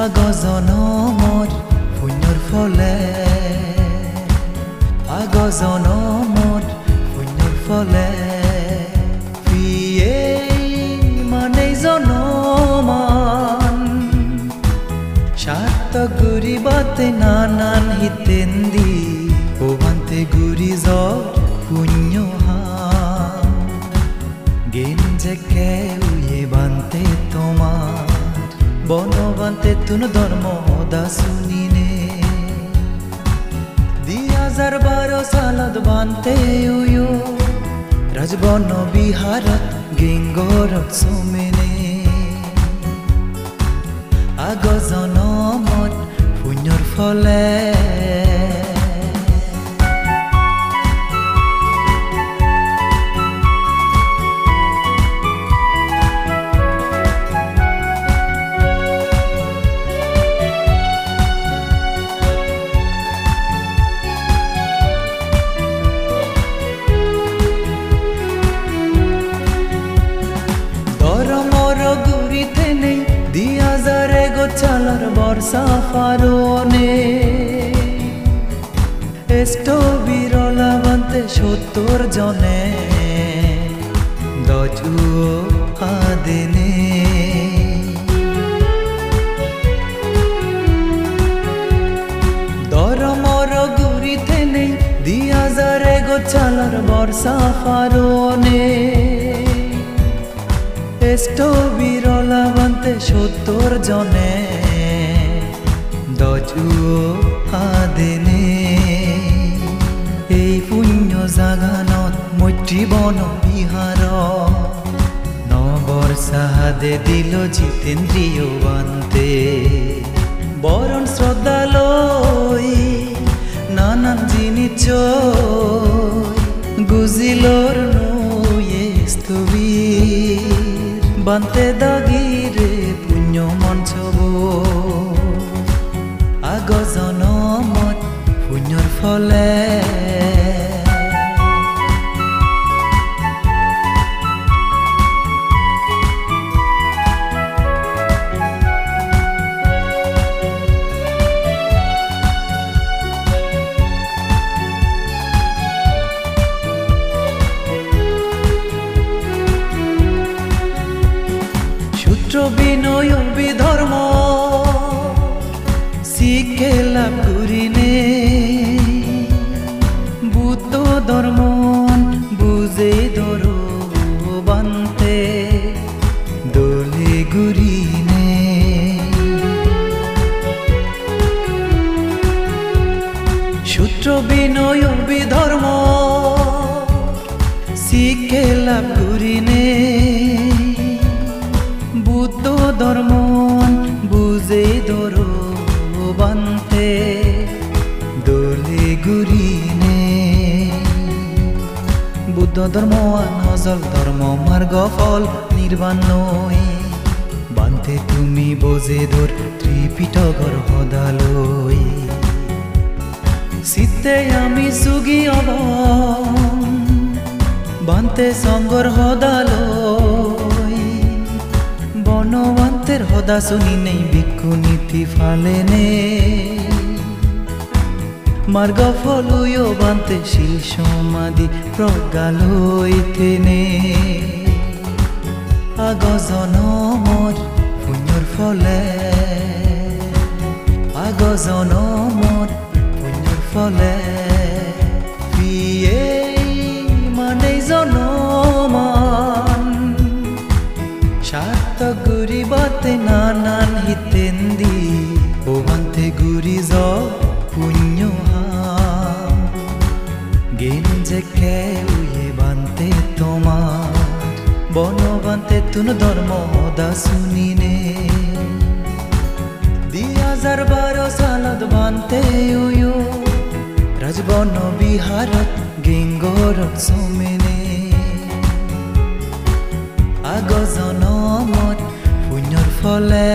আগজনমৰ পুণ্যৰ ফলে আগজনমৰ পুণ্যৰ ফলে পিয়ে মানে জনমান সাত গুৰি বাতে নানান হিতেন্দি ওবান্তে গুৰি যৰ পুণ্য গেঞ্জেকে উয়ে বান্তে তোমার বনবান্তে তুন ধর্ম দা শুনিনে 2012 সালত বান্তে উয়ো রাজবন বিহারত গেঙ্গরত সোমেনে আগজনমত পুণ্যর ফলে চালার বর্ষা ফারনে এস্টো বিরলা বান্তে 70 জনে দজু আদেনে দরমর গুরিতে নেই 2000 চালার বর্ষা ফারনে এস্টো বিরলা বান্তে 70 জনে দজু আদেনে এই পুণ্য জাগানত মৈত্ৰী বন বিহাৰ নবৰ্ষাদে দিল জিতেন্দ্ৰিয় বান্তে বৰণ শ্ৰদ্ধালৈ নানান জিনিস গুজিলৰ নয়ে স্থবিৰ বান্তে দাগিরে পুণ্য মঞ্চব আগজনমত পুণ্যর ফলে বিনয় বিধর্ম শিখে লাভ করিনে বুদ্ধ ধর্ম বুঝে ধর বান্তে দোলে গুরিনে সূত্র বিনয় বিধর্ম শিখে লাভ করিনে বুদ্ধ ধর্ম বুঝে ধর বান্তে দোলে গুরিনে বুদ্ধ ধর্ম নজল ধর্ম মার্গ ফল নির্বাণ নয় বান্তে তুমি বোঝে ধর ত্রিপিটকর হদালয় চিত্তে আমি সুগি অব বান্তে সঙ্গর হদালয় বনবান্তের হদা শুনি নেই ভিক্ষু নীতি ফালে নে মার্গ ফলুয় বান্তে শিল সমাধি প্রজ্ঞালইতে নে আগজনমর পুণ্যর ফলে আগজনমর পুণ্যর ফলে পিয়ে মানে জনমান সাত গুরি বাতে নানান হিতেন্দি ওবান্তে গুরি য পুণ্য গেঞ্জেকে উয়ে বান্তে তোমার বনবান্তে তুন ধর্ম দা শুনিনে 2012 সালত বান্তে উয়ো রাজবন বিহারত গেঙ্গরত সোমেনে আগজনমত পুণ্যর ফলে